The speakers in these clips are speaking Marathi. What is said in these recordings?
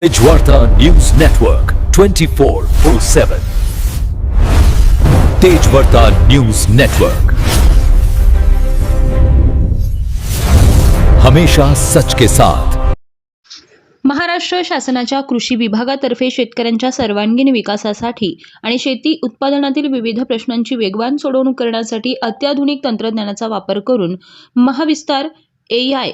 Tejvarta news network 24/7 Tejvarta news network हमेशा सच के साथ। महाराष्ट्र शासनाच्या कृषी विभागातर्फे शेतकऱ्यांच्या सर्वांगीण विकासासाठी आणि शेती उत्पादनातील विविध प्रश्नांची वेगवान सोडवणूक करण्यासाठी अत्याधुनिक तंत्रज्ञानाचा वापर करून महाविस्तार AI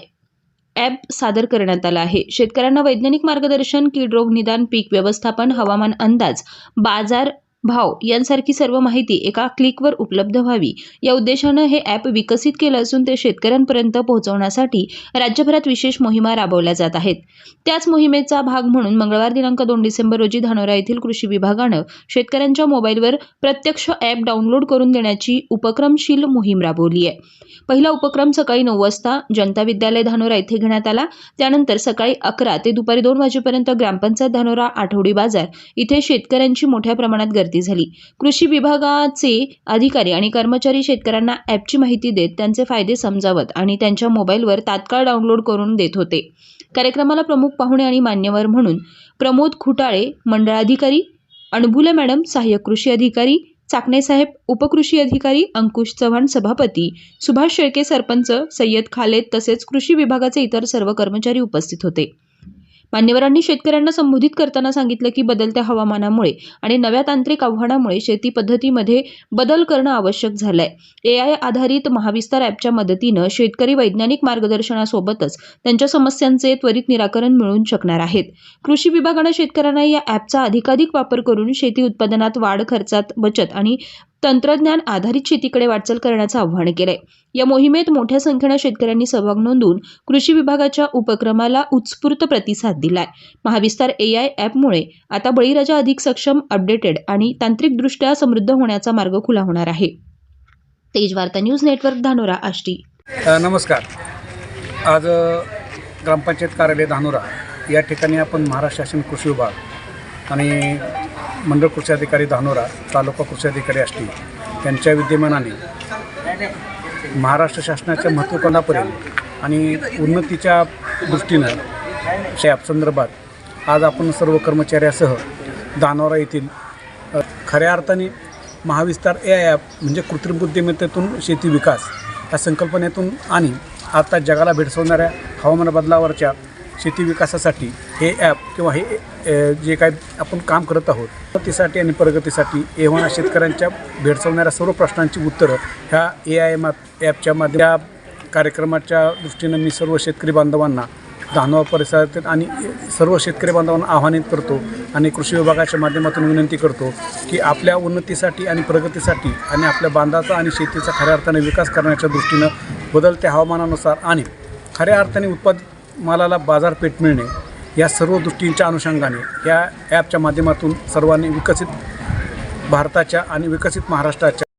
ॲप सादर करण्यात आला आहे। शेतकऱ्यांना वैज्ञानिक मार्गदर्शन, कीड रोग निदान, पीक व्यवस्थापन, हवामान अंदाज, बाजार भाव यांसारखी सर्व माहिती एका क्लिकवर उपलब्ध व्हावी या उद्देशाने हे ॲप विकसित केलं असून ते शेतकऱ्यांपर्यंत पोहोचवण्यासाठी राज्यभरात विशेष मोहिमा राबवल्या जात आहेत। त्याच मोहिमेचा भाग म्हणून मंगळवार दिनांक 2 डिसेंबर रोजी धानोरा येथील कृषी विभागाने शेतकऱ्यांच्या मोबाईलवर प्रत्यक्ष ॲप डाउनलोड करून देण्याची उपक्रमशील मोहीम राबवली आहे। पहिला उपक्रम सकाळी 9 वाजता जनता विद्यालय धानोरा येथे घेण्यात आला। त्यानंतर सकाळी 11 ते दुपारी 2 वाजेपर्यंत ग्रामपंचायत धानोरा आठवडी बाजार इथे शेतकऱ्यांची मोठ्या प्रमाणात गर्दी झाली। कृषी विभागाचे अधिकारी आणि कर्मचारी शेतकऱ्यांना ॲपची माहिती देत त्यांचे फायदे समजावत आणि त्यांच्या मोबाईलवर तात्काळ डाउनलोड करून देत होते। कार्यक्रमाला प्रमुख पाहुणे आणि मान्यवर म्हणून प्रमोद खुटाळे मंडळाधिकारी, अणबुले मॅडम सहाय्यक कृषी अधिकारी, चाकणे साहेब उपकृषी अधिकारी, अंकुश चव्हाण सभापती, सुभाष शेळके सरपंच, सय्यद खालेद तसेच कृषी विभागाचे इतर सर्व कर्मचारी उपस्थित होते। मान्यवरांनी शेतकऱ्यांना संबोधित करताना सांगितलं की बदलत्या हवामानामुळे आणि नव्या तांत्रिक आव्हानामुळे शेती पद्धतीमध्ये बदल करणं आवश्यक झालंय। AI आधारित महाविस्तार ॲपच्या मदतीनं शेतकरी वैज्ञानिक मार्गदर्शनासोबतच त्यांच्या समस्यांचे त्वरित निराकरण मिळू शकणार आहेत। कृषी विभागाने शेतकऱ्यांना या ॲपचा अधिकाधिक वापर करून शेती उत्पादनात वाढ, खर्चात बचत आणि तंत्रज्ञान आधारित शेतीकडे वाटचाल करण्याचं आवाहन केलंय। या मोहिमेत मोठ्या संख्येने शेतकऱ्यांनी सहभाग नोंदवून कृषी विभागाच्या उपक्रमाला उत्स्फूर्त प्रतिसाद दिलाय। महाविस्तार AI ॲपमुळे आता बळीराजा अधिक सक्षम, अपडेटेड आणि तांत्रिकदृष्ट्या समृद्ध होण्याचा मार्ग खुला होणार आहे। Tejvarta news network Dhanora Ashti. नमस्कार। आज ग्रामपंचायत कार्यालय धानोरा या ठिकाणी आपण महाराष्ट्र शासन कृषी विभाग आणि मंडळ कृषी अधिकारी धानोरा, तालुका कृषी अधिकारी आष्टी यांच्या विद्यमानाने महाराष्ट्र शासनाच्या महत्त्वाकांक्षापर्यंत आणि उन्नतीच्या दृष्टीनं या संदर्भात आज आपण सर्व कर्मचाऱ्यासह धानोरा येथील खऱ्या अर्थाने महाविस्तार AI ॲप म्हणजे कृत्रिम बुद्धिमत्तेतून शेती विकास या संकल्पनेतून आणि आता जगाला भेडसावणाऱ्या हवामान बदलावरच्या शेती विकासासाठी हे ॲप किंवा हे जे काही आपण काम करत आहोत उन्नतीसाठी आणि प्रगतीसाठी एव्हा शेतकऱ्यांच्या भेडसावणाऱ्या सर्व प्रश्नांची उत्तरं ह्या AI ॲपच्या माध्यमात कार्यक्रमाच्या दृष्टीनं मी सर्व शेतकरी बांधवांना धानोरा परिसरातील आणि सर्व शेतकरी बांधवांना आवाहनित करतो आणि कृषी विभागाच्या माध्यमातून विनंती करतो की आपल्या उन्नतीसाठी आणि प्रगतीसाठी आणि आपल्या बांधाचा आणि शेतीचा खऱ्या अर्थाने विकास करण्याच्या दृष्टीनं बदलत्या हवामानानुसार आणि खऱ्या अर्थाने उत्पादित मालाला बाजारपेठ मिळणे या सर्व दृष्टींच्या अनुषंगाने या ॲपच्या माध्यमातून सर्वांनी विकसित भारताच्या आणि विकसित महाराष्ट्राच्या